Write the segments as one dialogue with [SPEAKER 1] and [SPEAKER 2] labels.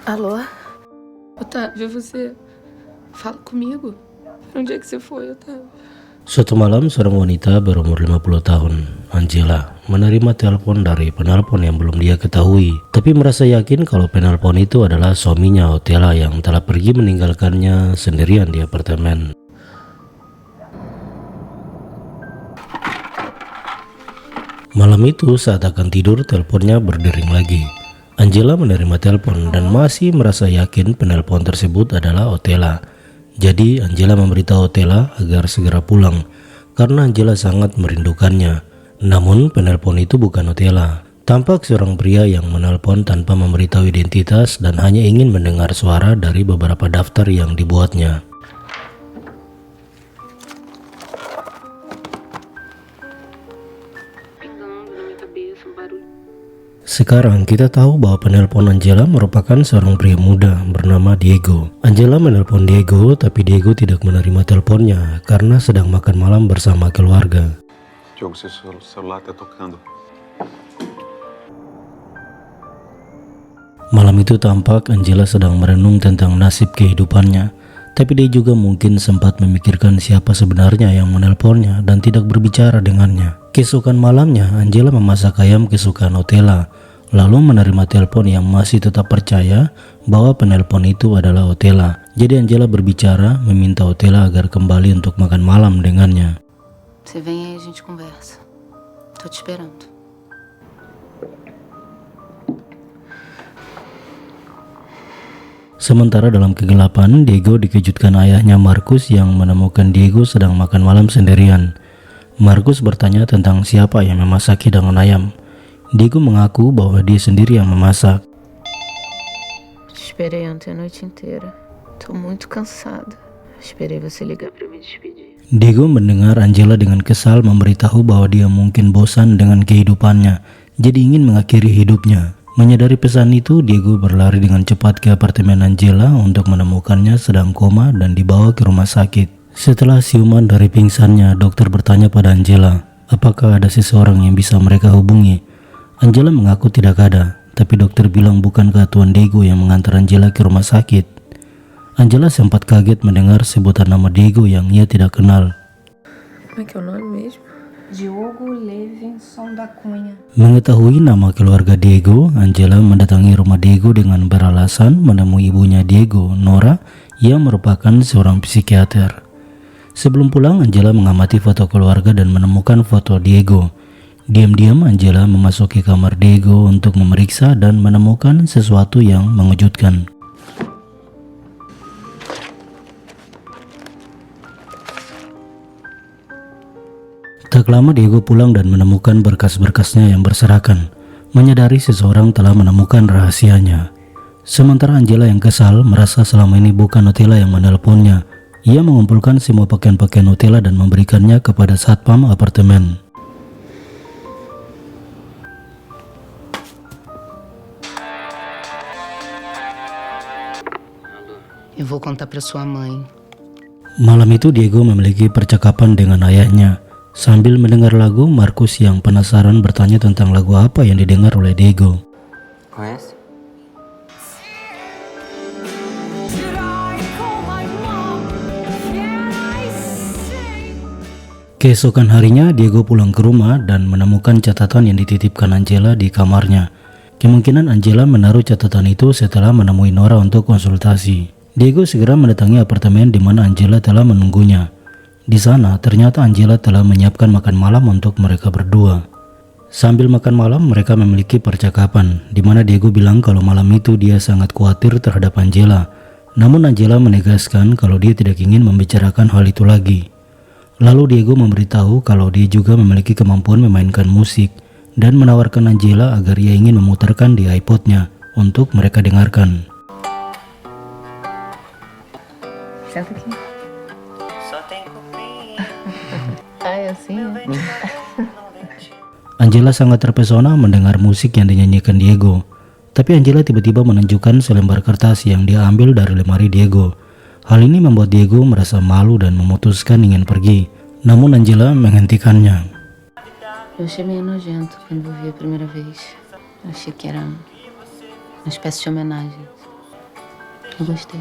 [SPEAKER 1] Alô? Otávio, você fala comigo? Onde é que você foi, Otávio?
[SPEAKER 2] Suatu malam, seorang wanita berumur 50 tahun, Angela, menerima telepon dari penelpon yang belum dia ketahui, tapi merasa yakin kalau penelpon itu adalah suaminya, Otela, yang telah pergi meninggalkannya sendirian di apartemen. Malam itu, saat akan tidur, teleponnya berdering lagi. Angela menerima telepon dan masih merasa yakin penelpon tersebut adalah Otela. Jadi Angela memberitahu Otela agar segera pulang karena Angela sangat merindukannya. Namun penelpon itu bukan Otela. Tampak seorang pria yang menelpon tanpa memberitahu identitas dan hanya ingin mendengar suara dari beberapa daftar yang dibuatnya. Sekarang kita tahu bahwa penelpon Angela merupakan seorang pria muda bernama Diego. Angela menelpon Diego, tapi Diego tidak menerima teleponnya karena sedang makan malam bersama keluarga.
[SPEAKER 3] Diogo, seu celular tá tocando.
[SPEAKER 2] Malam itu tampak Angela sedang merenung tentang nasib kehidupannya, tapi dia juga mungkin sempat memikirkan siapa sebenarnya yang menelponnya dan tidak berbicara dengannya. Keesokan malamnya, Angela memasak ayam kesukaan Otela, lalu menerima telepon yang masih tetap percaya bahwa penelpon itu adalah Otela. Jadi Angela berbicara meminta Otela agar kembali untuk makan malam dengannya.
[SPEAKER 4] Você vem aí, a gente conversa. Tô te esperando.
[SPEAKER 2] Sementara dalam kegelapan, Diego dikejutkan ayahnya Marcus yang menemukan Diego sedang makan malam sendirian. Marcus bertanya tentang siapa yang memasak hidangan ayam. Diego mengaku bahwa dia sendiri yang memasak.
[SPEAKER 4] Te esperei ontem a noite inteira. Tô muito cansada. Esperei você ligar pra me despedir.
[SPEAKER 2] Diego mendengar Angela dengan kesal memberitahu bahwa dia mungkin bosan dengan kehidupannya, jadi ingin mengakhiri hidupnya. Menyadari pesan itu, Diego berlari dengan cepat ke apartemen Angela untuk menemukannya sedang koma dan dibawa ke rumah sakit. Setelah siuman dari pingsannya, dokter bertanya pada Angela, apakah ada seseorang yang bisa mereka hubungi? Angela mengaku tidak ada, tapi dokter bilang bukankah Tuan Diego yang mengantar Angela ke rumah sakit. Angela sempat kaget mendengar sebutan nama Diego yang ia tidak kenal.
[SPEAKER 1] Como é que é o nome mesmo?
[SPEAKER 4] Diogo Levinson da Cunha.
[SPEAKER 2] Mengetahui nama keluarga Diego, Angela mendatangi rumah Diego dengan beralasan menemui ibunya Diego, Nora, yang merupakan seorang psikiater. Sebelum pulang, Angela mengamati foto keluarga dan menemukan foto Diego. Diam-diam Angela memasuki kamar Diego untuk memeriksa dan menemukan sesuatu yang mengejutkan. Tak lama Diego pulang dan menemukan berkas-berkasnya yang berserakan. Menyadari seseorang telah menemukan rahasianya. Sementara Angela yang kesal merasa selama ini bukan Otela yang menelponnya. Ia mengumpulkan semua pakaian-pakaian Otela dan memberikannya kepada satpam apartemen.
[SPEAKER 4] Eu vou contar pra sua mãe.
[SPEAKER 2] Malam itu Diego memiliki percakapan dengan ayahnya. Sambil mendengar lagu, Marcus yang penasaran bertanya tentang lagu apa yang didengar oleh Diego.
[SPEAKER 5] Conhece?
[SPEAKER 2] Keesokan harinya, Diego pulang ke rumah dan menemukan catatan yang dititipkan Angela di kamarnya. Kemungkinan Angela menaruh catatan itu setelah menemui Nora untuk konsultasi. Diego segera mendatangi apartemen di mana Angela telah menunggunya. Di sana, ternyata Angela telah menyiapkan makan malam untuk mereka berdua. Sambil makan malam, mereka memiliki percakapan, di mana Diego bilang kalau malam itu dia sangat khawatir terhadap Angela. Namun Angela menegaskan kalau dia tidak ingin membicarakan hal itu lagi. Lalu Diego memberitahu kalau dia juga memiliki kemampuan memainkan musik dan menawarkan Angela agar ia ingin memutarkan di iPodnya untuk mereka dengarkan.
[SPEAKER 4] Senta aqui.
[SPEAKER 5] Só tem cupim.
[SPEAKER 4] Ah, é assim?
[SPEAKER 2] Angela sangat terpesona mendengar musik yang dinyanyikan Diego. Tapi Angela tiba-tiba menunjukkan selembar kertas yang dia ambil dari lemari Diego. Hal ini membuat Diego merasa malu dan memutuskan ingin pergi. Namun Angela menghentikannya.
[SPEAKER 4] Eu achei meio nojento quando eu vi a primeira vez. Eu achei que era uma espécie de homenagem. Eu gostei.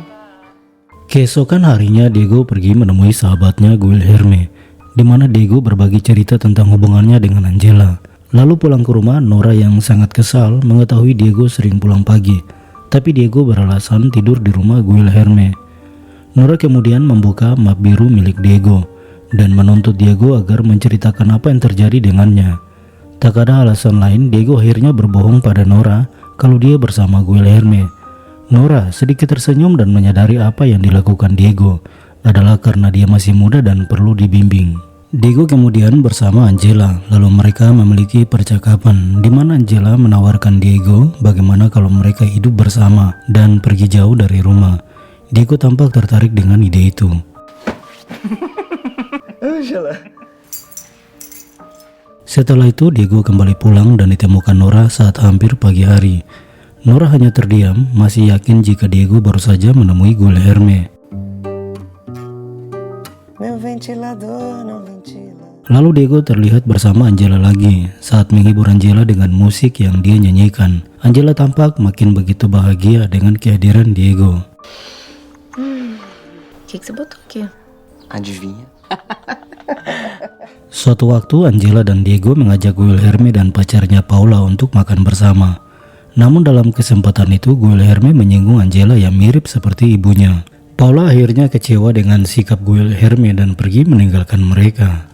[SPEAKER 2] Keesokan harinya Diego pergi menemui sahabatnya Guilherme, di mana Diego berbagi cerita tentang hubungannya dengan Angela. Lalu pulang ke rumah, Nora yang sangat kesal mengetahui Diego sering pulang pagi, tapi Diego beralasan tidur di rumah Guilherme. Nora kemudian membuka map biru milik Diego dan menuntut Diego agar menceritakan apa yang terjadi dengannya. Tak ada alasan lain, Diego akhirnya berbohong pada Nora kalau dia bersama Guilherme. Nora sedikit tersenyum dan menyadari apa yang dilakukan Diego adalah karena dia masih muda dan perlu dibimbing. Diego kemudian bersama Angela, lalu mereka memiliki percakapan di mana Angela menawarkan Diego bagaimana kalau mereka hidup bersama dan pergi jauh dari rumah. Diego tampak tertarik dengan ide itu. Setelah itu Diego kembali pulang dan ditemukan Nora saat hampir pagi hari. Nora hanya terdiam, masih yakin jika Diego baru saja menemui Guilherme.
[SPEAKER 5] Meu ventilador não ventila.
[SPEAKER 2] Lalu Diego terlihat bersama Angela lagi saat menghibur Angela dengan musik yang dia nyanyikan. Angela tampak makin begitu bahagia dengan kehadiran Diego.
[SPEAKER 4] O que você botou aqui?
[SPEAKER 5] Adivinha?
[SPEAKER 2] Suatu waktu Angela dan Diego mengajak Guilherme dan pacarnya Paula untuk makan bersama. Namun dalam kesempatan itu Guilherme menyinggung Angela yang mirip seperti ibunya. Paula akhirnya kecewa dengan sikap Guilherme dan pergi meninggalkan mereka.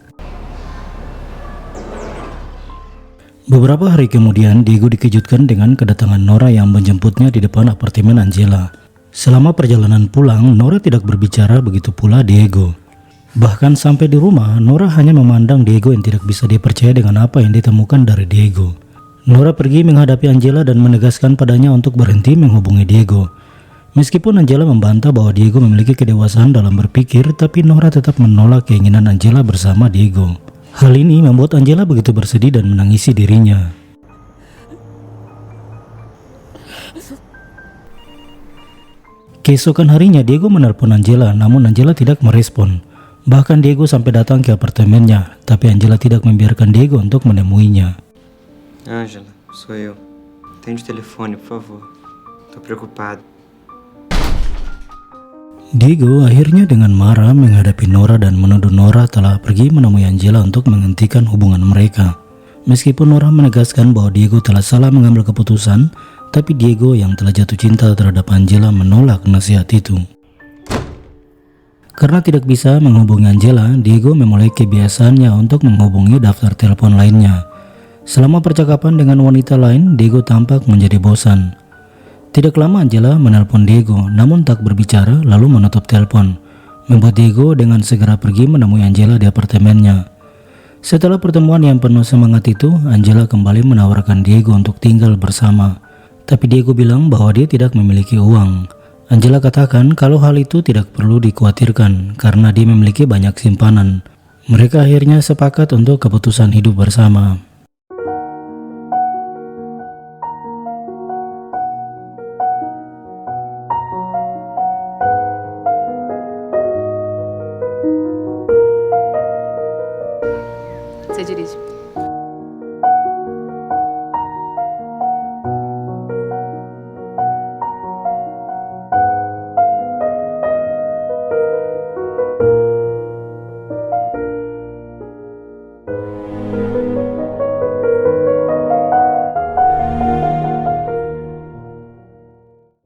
[SPEAKER 2] Beberapa hari kemudian Diego dikejutkan dengan kedatangan Nora yang menjemputnya di depan apartemen Angela. Selama perjalanan pulang, Nora tidak berbicara, begitu pula Diego. Bahkan sampai di rumah, Nora hanya memandang Diego yang tidak bisa dipercaya dengan apa yang ditemukan dari Diego. Nora pergi menghadapi Angela dan menegaskan padanya untuk berhenti menghubungi Diego. Meskipun Angela membantah bahwa Diego memiliki kedewasaan dalam berpikir, tapi Nora tetap menolak keinginan Angela bersama Diego. Hal ini membuat Angela begitu bersedih dan menangisi dirinya. Keesokan harinya Diego menelpon Angela, namun Angela tidak merespon. Bahkan Diego sampai datang ke apartemennya, tapi Angela tidak membiarkan Diego untuk menemuinya.
[SPEAKER 5] Ângela, sou eu. Atende o telefone, por favor. Tô preocupado.
[SPEAKER 2] Diego akhirnya dengan marah menghadapi Nora dan menuduh Nora telah pergi menemui Angela untuk menghentikan hubungan mereka. Meskipun Nora menegaskan bahwa Diego telah salah mengambil keputusan, tapi Diego yang telah jatuh cinta terhadap Angela menolak nasihat itu. Karena tidak bisa menghubungi Angela, Diego memulai kebiasaannya untuk menghubungi daftar telepon lainnya. Selama percakapan dengan wanita lain, Diego tampak menjadi bosan. Tidak lama Angela menelpon Diego, namun tak berbicara lalu menutup telepon, membuat Diego dengan segera pergi menemui Angela di apartemennya. Setelah pertemuan yang penuh semangat itu, Angela kembali menawarkan Diego untuk tinggal bersama. Tapi Diego bilang bahwa dia tidak memiliki uang. Angela katakan kalau hal itu tidak perlu dikhawatirkan karena dia memiliki banyak simpanan. Mereka akhirnya sepakat untuk keputusan hidup bersama.